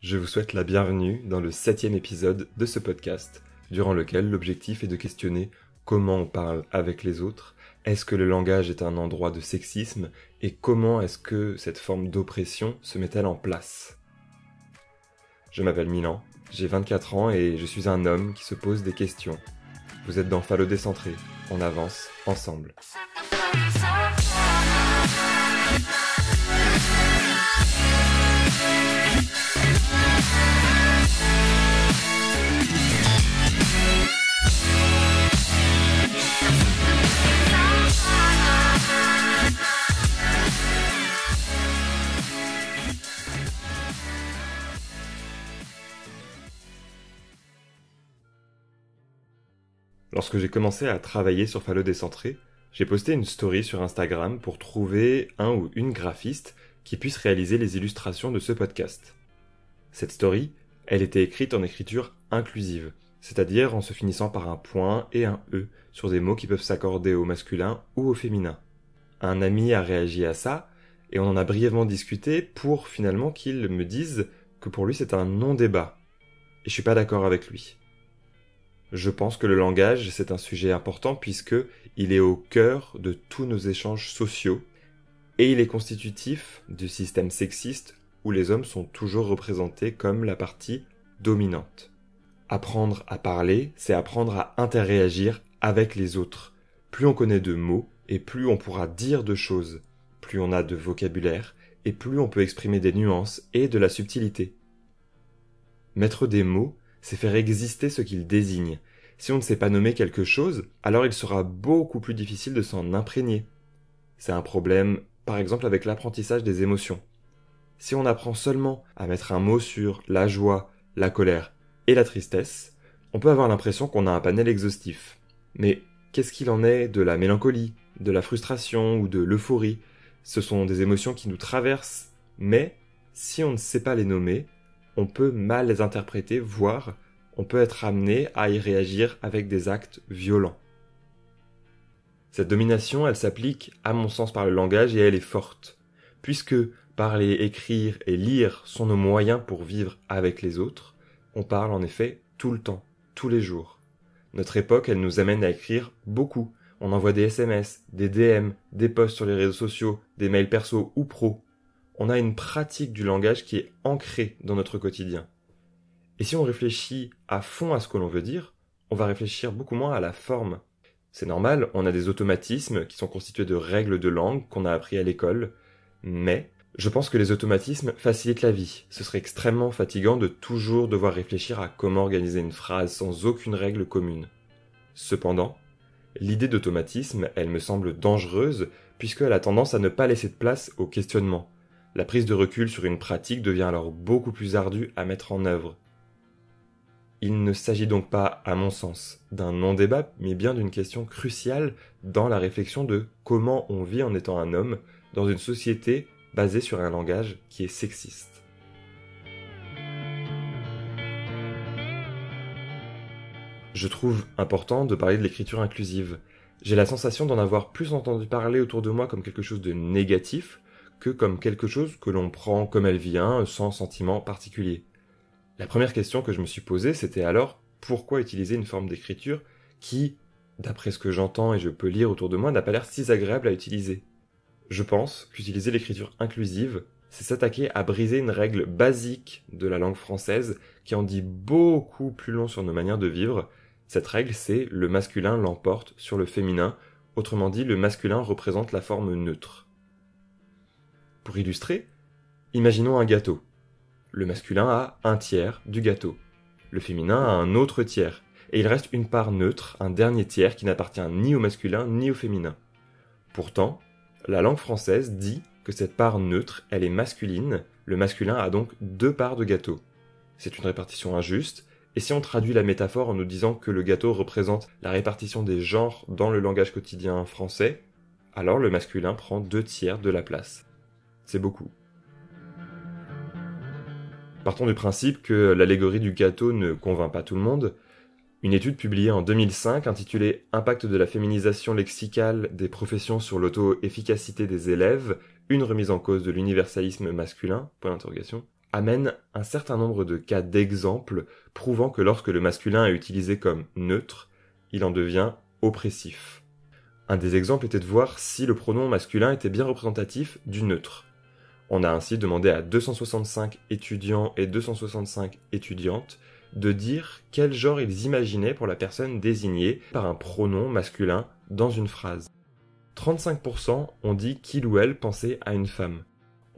Je vous souhaite la bienvenue dans le 7e épisode de ce podcast, durant lequel l'objectif est de questionner comment on parle avec les autres, est-ce que le langage est un endroit de sexisme, et comment est-ce que cette forme d'oppression se met-elle en place. Je m'appelle Milan, j'ai 24 ans et je suis un homme qui se pose des questions. Vous êtes dans Fallo Décentré, on avance ensemble. Lorsque j'ai commencé à travailler sur Fallo Décentré, j'ai posté une story sur Instagram pour trouver un ou une graphiste qui puisse réaliser les illustrations de ce podcast. Cette story, elle était écrite en écriture inclusive, c'est-à-dire en se finissant par un point et un E sur des mots qui peuvent s'accorder au masculin ou au féminin. Un ami a réagi à ça et on en a brièvement discuté pour finalement qu'il me dise que pour lui c'est un non-débat. Et je suis pas d'accord avec lui. Je pense que le langage, c'est un sujet important puisque il est au cœur de tous nos échanges sociaux et il est constitutif du système sexiste où les hommes sont toujours représentés comme la partie dominante. Apprendre à parler, c'est apprendre à interréagir avec les autres. Plus on connaît de mots et plus on pourra dire de choses, plus on a de vocabulaire et plus on peut exprimer des nuances et de la subtilité. Mettre des mots, c'est faire exister ce qu'il désigne. Si on ne sait pas nommer quelque chose, alors il sera beaucoup plus difficile de s'en imprégner. C'est un problème, par exemple, avec l'apprentissage des émotions. Si on apprend seulement à mettre un mot sur la joie, la colère et la tristesse, on peut avoir l'impression qu'on a un panel exhaustif. Mais qu'est-ce qu'il en est de la mélancolie, de la frustration ou de l'euphorie ? Ce sont des émotions qui nous traversent, mais si on ne sait pas les nommer, on peut mal les interpréter, voire on peut être amené à y réagir avec des actes violents. Cette domination, elle s'applique, à mon sens, par le langage et elle est forte, puisque parler, écrire et lire sont nos moyens pour vivre avec les autres, on parle en effet tout le temps, tous les jours. Notre époque, elle nous amène à écrire beaucoup. On envoie des SMS, des DM, des posts sur les réseaux sociaux, des mails perso ou pro. On a une pratique du langage qui est ancrée dans notre quotidien. Et si on réfléchit à fond à ce que l'on veut dire, on va réfléchir beaucoup moins à la forme. C'est normal, on a des automatismes qui sont constitués de règles de langue qu'on a appris à l'école, mais je pense que les automatismes facilitent la vie. Ce serait extrêmement fatigant de toujours devoir réfléchir à comment organiser une phrase sans aucune règle commune. Cependant, l'idée d'automatisme, elle me semble dangereuse puisqu'elle a tendance à ne pas laisser de place au questionnement. La prise de recul sur une pratique devient alors beaucoup plus ardue à mettre en œuvre. Il ne s'agit donc pas, à mon sens, d'un non-débat, mais bien d'une question cruciale dans la réflexion de comment on vit en étant un homme dans une société basée sur un langage qui est sexiste. Je trouve important de parler de l'écriture inclusive. J'ai la sensation d'en avoir plus entendu parler autour de moi comme quelque chose de négatif que comme quelque chose que l'on prend comme elle vient, sans sentiment particulier. La première question que je me suis posée, c'était alors pourquoi utiliser une forme d'écriture qui, d'après ce que j'entends et je peux lire autour de moi, n'a pas l'air si agréable à utiliser. Je pense qu'utiliser l'écriture inclusive, c'est s'attaquer à briser une règle basique de la langue française qui en dit beaucoup plus long sur nos manières de vivre. Cette règle, c'est le masculin l'emporte sur le féminin, autrement dit, le masculin représente la forme neutre. Pour illustrer, imaginons un gâteau. Le masculin a un tiers du gâteau. Le féminin a un autre tiers. Et il reste une part neutre, un dernier tiers qui n'appartient ni au masculin ni au féminin. Pourtant, la langue française dit que cette part neutre, elle est masculine. Le masculin a donc 2 parts de gâteau. C'est une répartition injuste. Et si on traduit la métaphore en nous disant que le gâteau représente la répartition des genres dans le langage quotidien français, alors le masculin prend 2 tiers de la place. C'est beaucoup. Partons du principe que l'allégorie du gâteau ne convainc pas tout le monde. Une étude publiée en 2005 intitulée « Impact de la féminisation lexicale des professions sur l'auto-efficacité des élèves, une remise en cause de l'universalisme masculin ?» amène un certain nombre de cas d'exemples prouvant que lorsque le masculin est utilisé comme neutre, il en devient oppressif. Un des exemples était de voir si le pronom masculin était bien représentatif du neutre. On a ainsi demandé à 265 étudiants et 265 étudiantes de dire quel genre ils imaginaient pour la personne désignée par un pronom masculin dans une phrase. 35% ont dit qu'il ou elle pensait à une femme.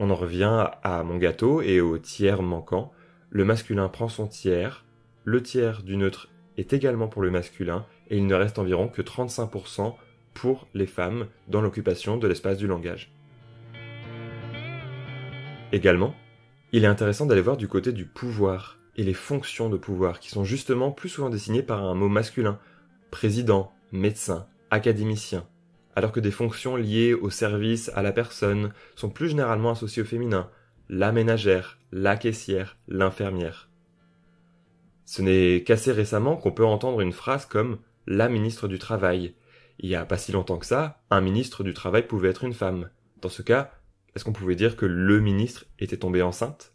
On en revient à mon gâteau et au tiers manquant. Le masculin prend son tiers, le tiers du neutre est également pour le masculin et il ne reste environ que 35% pour les femmes dans l'occupation de l'espace du langage. Également, il est intéressant d'aller voir du côté du pouvoir et les fonctions de pouvoir qui sont justement plus souvent désignées par un mot masculin, président, médecin, académicien, alors que des fonctions liées au service à la personne sont plus généralement associées au féminin, la ménagère, la caissière, l'infirmière. Ce n'est qu'assez récemment qu'on peut entendre une phrase comme « la ministre du Travail ». Il n'y a pas si longtemps que ça, un ministre du Travail pouvait être une femme. Dans ce cas, est-ce qu'on pouvait dire que le ministre était tombé enceinte ?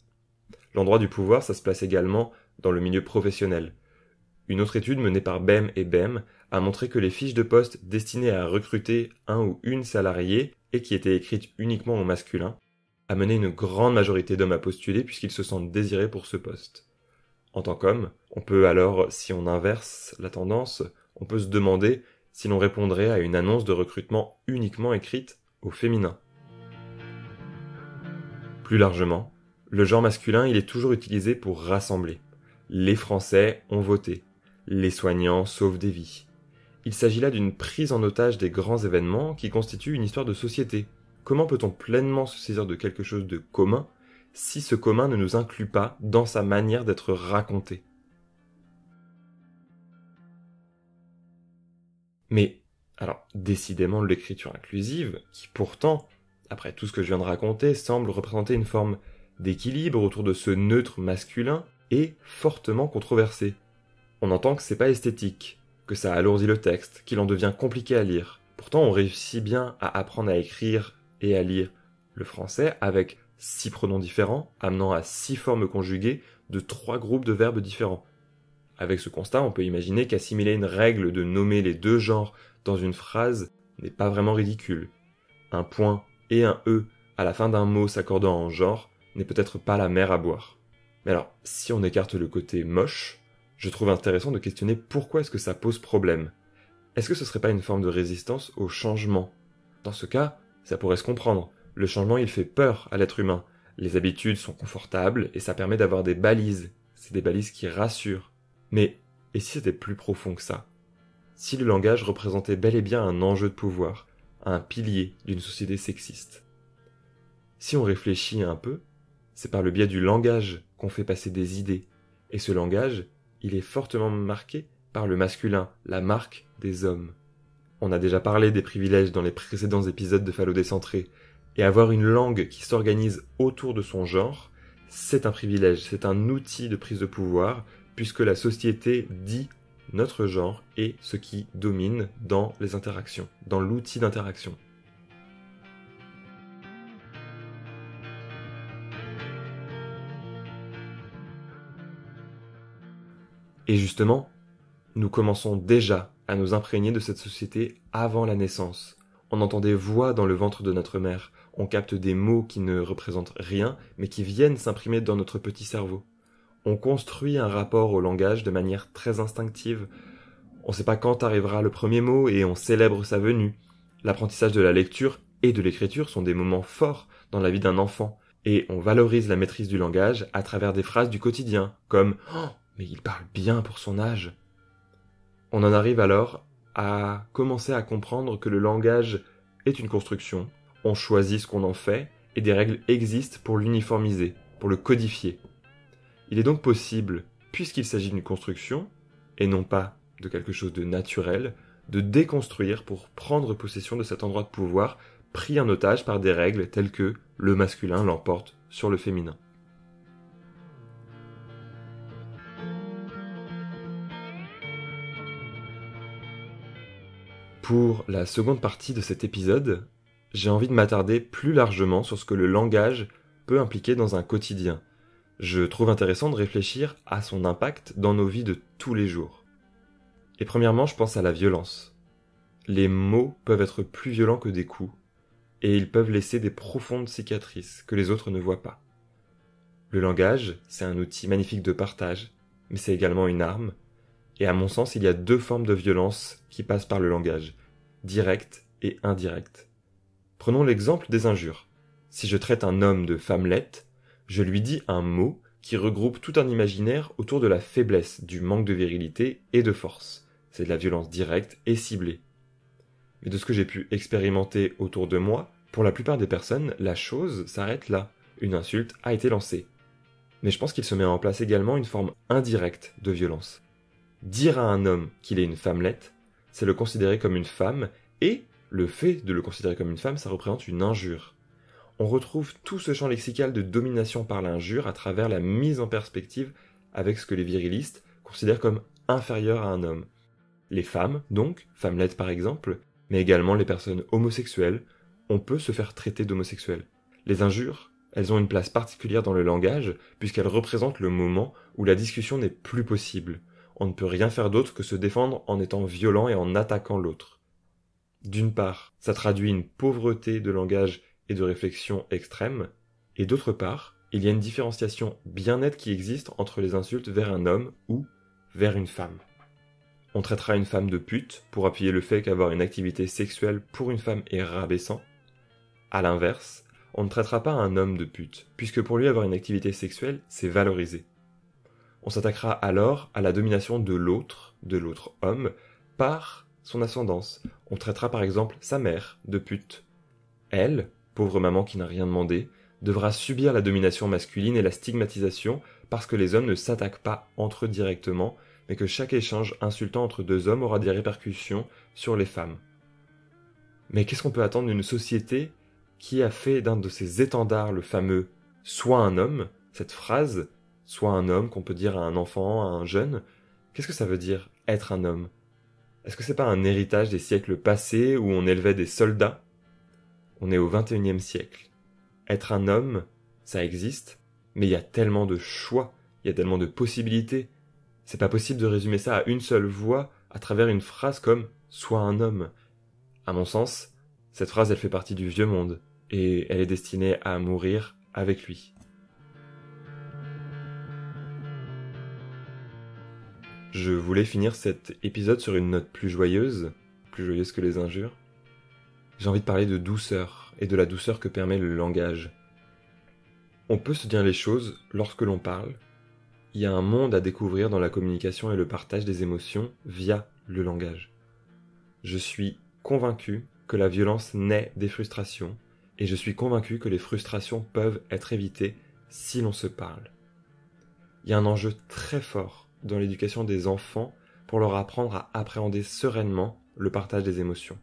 L'endroit du pouvoir, ça se place également dans le milieu professionnel. Une autre étude menée par BEM et BEM a montré que les fiches de poste destinées à recruter un ou une salariée et qui étaient écrites uniquement au masculin amenaient une grande majorité d'hommes à postuler puisqu'ils se sentent désirés pour ce poste. En tant qu'homme, on peut alors, si on inverse la tendance, on peut se demander si l'on répondrait à une annonce de recrutement uniquement écrite au féminin. Plus largement, le genre masculin, il est toujours utilisé pour rassembler. Les Français ont voté. Les soignants sauvent des vies. Il s'agit là d'une prise en otage des grands événements qui constituent une histoire de société. Comment peut-on pleinement se saisir de quelque chose de commun si ce commun ne nous inclut pas dans sa manière d'être raconté ? Mais, alors, décidément, l'écriture inclusive, qui pourtant, après tout ce que je viens de raconter, semble représenter une forme d'équilibre autour de ce neutre masculin, est fortement controversée. On entend que c'est pas esthétique, que ça alourdit le texte, qu'il en devient compliqué à lire. Pourtant, on réussit bien à apprendre à écrire et à lire le français avec 6 pronoms différents, amenant à 6 formes conjuguées de 3 groupes de verbes différents. Avec ce constat, on peut imaginer qu'assimiler une règle de nommer les deux genres dans une phrase n'est pas vraiment ridicule. Un point et un E à la fin d'un mot s'accordant en genre n'est peut-être pas la mer à boire. Mais alors, si on écarte le côté moche, je trouve intéressant de questionner pourquoi est-ce que ça pose problème. Est-ce que ce serait pas une forme de résistance au changement ? Dans ce cas, ça pourrait se comprendre. Le changement, il fait peur à l'être humain. Les habitudes sont confortables et ça permet d'avoir des balises. C'est des balises qui rassurent. Mais, et si c'était plus profond que ça ? Si le langage représentait bel et bien un enjeu de pouvoir, un pilier d'une société sexiste ? Si on réfléchit un peu, c'est par le biais du langage qu'on fait passer des idées. Et ce langage, il est fortement marqué par le masculin, la marque des hommes. On a déjà parlé des privilèges dans les précédents épisodes de Phalo décentré, et avoir une langue qui s'organise autour de son genre, c'est un privilège, c'est un outil de prise de pouvoir, puisque la société dit notre genre est ce qui domine dans les interactions, dans l'outil d'interaction. Et justement, nous commençons déjà à nous imprégner de cette société avant la naissance. On entend des voix dans le ventre de notre mère, on capte des mots qui ne représentent rien, mais qui viennent s'imprimer dans notre petit cerveau. On construit un rapport au langage de manière très instinctive. On ne sait pas quand arrivera le premier mot et on célèbre sa venue. L'apprentissage de la lecture et de l'écriture sont des moments forts dans la vie d'un enfant, et on valorise la maîtrise du langage à travers des phrases du quotidien, comme « Oh, mais il parle bien pour son âge !» On en arrive alors à commencer à comprendre que le langage est une construction, on choisit ce qu'on en fait, et des règles existent pour l'uniformiser, pour le codifier. Il est donc possible, puisqu'il s'agit d'une construction, et non pas de quelque chose de naturel, de déconstruire pour prendre possession de cet endroit de pouvoir pris en otage par des règles telles que le masculin l'emporte sur le féminin. Pour la seconde partie de cet épisode, j'ai envie de m'attarder plus largement sur ce que le langage peut impliquer dans un quotidien. je trouve intéressant de réfléchir à son impact dans nos vies de tous les jours. Et premièrement, je pense à la violence. Les mots peuvent être plus violents que des coups, et ils peuvent laisser des profondes cicatrices que les autres ne voient pas. Le langage, c'est un outil magnifique de partage, mais c'est également une arme, et à mon sens, il y a deux formes de violence qui passent par le langage, directe et indirecte. Prenons l'exemple des injures. Si je traite un homme de femmelette, je lui dis un mot qui regroupe tout un imaginaire autour de la faiblesse, du manque de virilité et de force. C'est de la violence directe et ciblée. Mais de ce que j'ai pu expérimenter autour de moi, pour la plupart des personnes, la chose s'arrête là. Une insulte a été lancée. Mais je pense qu'il se met en place également une forme indirecte de violence. Dire à un homme qu'il est une femmelette, c'est le considérer comme une femme, et le fait de le considérer comme une femme, ça représente une injure. On retrouve tout ce champ lexical de domination par l'injure à travers la mise en perspective avec ce que les virilistes considèrent comme inférieur à un homme. Les femmes, donc, femmelettes par exemple, mais également les personnes homosexuelles, on peut se faire traiter d'homosexuel. Les injures, elles ont une place particulière dans le langage, puisqu'elles représentent le moment où la discussion n'est plus possible. On ne peut rien faire d'autre que se défendre en étant violent et en attaquant l'autre. D'une part, ça traduit une pauvreté de langage et de réflexion extrême, et d'autre part, il y a une différenciation bien nette qui existe entre les insultes vers un homme ou vers une femme. On traitera une femme de pute pour appuyer le fait qu'avoir une activité sexuelle pour une femme est rabaissant. À l'inverse, on ne traitera pas un homme de pute, puisque pour lui avoir une activité sexuelle, c'est valorisé. On s'attaquera alors à la domination de l'autre homme, par son ascendance. On traitera par exemple sa mère de pute. Elle, pauvre maman qui n'a rien demandé, devra subir la domination masculine et la stigmatisation parce que les hommes ne s'attaquent pas entre eux directement, mais que chaque échange insultant entre deux hommes aura des répercussions sur les femmes. Mais qu'est-ce qu'on peut attendre d'une société qui a fait d'un de ses étendards le fameux « sois un homme », cette phrase « sois un homme » qu'on peut dire à un enfant, à un jeune, qu'est-ce que ça veut dire « être un homme » ? Est-ce que c'est pas un héritage des siècles passés où on élevait des soldats ? On est au XXIe siècle. Être un homme, ça existe, mais il y a tellement de choix, il y a tellement de possibilités. C'est pas possible de résumer ça à une seule voix à travers une phrase comme « sois un homme ». À mon sens, cette phrase elle fait partie du vieux monde, et elle est destinée à mourir avec lui. Je voulais finir cet épisode sur une note plus joyeuse que les injures. J'ai envie de parler de douceur, et de la douceur que permet le langage. On peut se dire les choses lorsque l'on parle. Il y a un monde à découvrir dans la communication et le partage des émotions via le langage. Je suis convaincu que la violence naît des frustrations, et je suis convaincu que les frustrations peuvent être évitées si l'on se parle. Il y a un enjeu très fort dans l'éducation des enfants pour leur apprendre à appréhender sereinement le partage des émotions.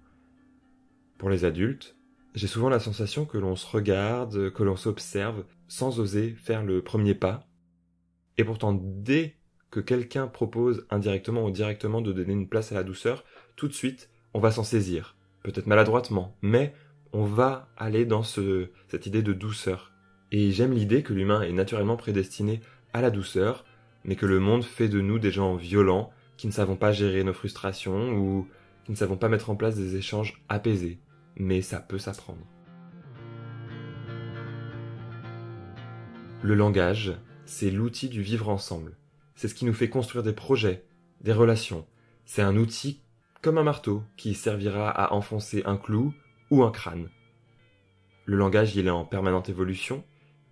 Pour les adultes, j'ai souvent la sensation que l'on se regarde, que l'on s'observe, sans oser faire le premier pas. Et pourtant, dès que quelqu'un propose indirectement ou directement de donner une place à la douceur, tout de suite, on va s'en saisir. Peut-être maladroitement, mais on va aller dans cette idée de douceur. Et j'aime l'idée que l'humain est naturellement prédestiné à la douceur, mais que le monde fait de nous des gens violents, qui ne savons pas gérer nos frustrations ou qui ne savons pas mettre en place des échanges apaisés. Mais ça peut s'apprendre. Le langage, c'est l'outil du vivre ensemble. C'est ce qui nous fait construire des projets, des relations. C'est un outil comme un marteau qui servira à enfoncer un clou ou un crâne. Le langage, il est en permanente évolution.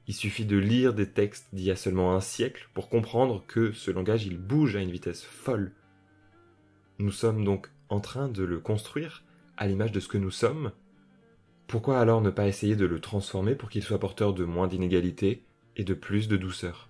Il suffit de lire des textes d'il y a seulement un siècle pour comprendre que ce langage, il bouge à une vitesse folle. Nous sommes donc en train de le construire à l'image de ce que nous sommes. Pourquoi alors ne pas essayer de le transformer pour qu'il soit porteur de moins d'inégalités et de plus de douceur ?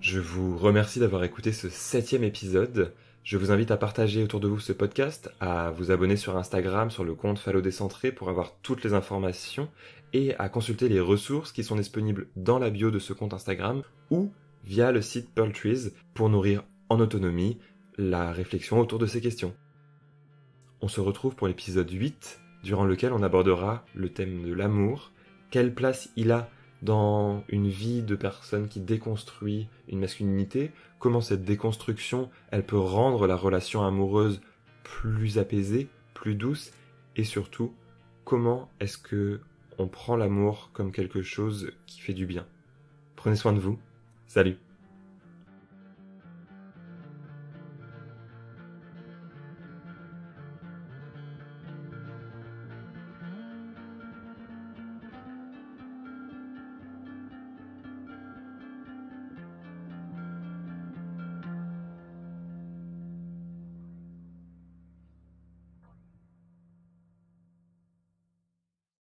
Je vous remercie d'avoir écouté ce 7e épisode. Je vous invite à partager autour de vous ce podcast, à vous abonner sur Instagram, sur le compte Fallo Décentré pour avoir toutes les informations et à consulter les ressources qui sont disponibles dans la bio de ce compte Instagram ou via le site Pearl Trees pour nourrir en autonomie la réflexion autour de ces questions. On se retrouve pour l'épisode 8 durant lequel on abordera le thème de l'amour, quelle place il a dans une vie de personne qui déconstruit une masculinité, comment cette déconstruction, elle peut rendre la relation amoureuse plus apaisée, plus douce, et surtout, comment est-ce que on prend l'amour comme quelque chose qui fait du bien. Prenez soin de vous. Salut!